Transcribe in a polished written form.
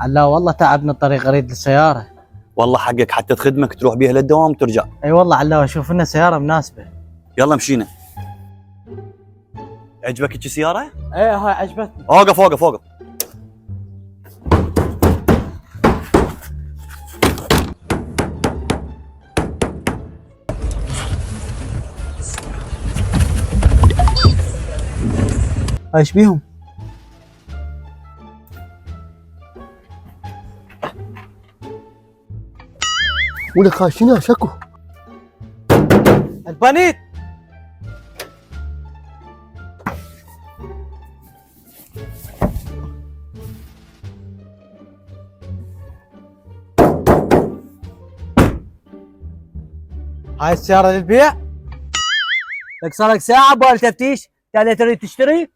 لا والله تعبنا الطريق، اريد السيارة. والله حقك، حتى تخدمك تروح بيها للدوام وترجع. اي والله علاوة اشوف لنا سيارة مناسبة. يلا مشينا. عجبك هيك سيارة؟ ايه هاي عجبتني. اوقف اوقف اوقف. ايش بيهم؟ ولك خاشينها شكو. البنيت. هاي السيارة للبيع؟ لك صار لك ساعة بال تفتيش، تعال تريد تشتري؟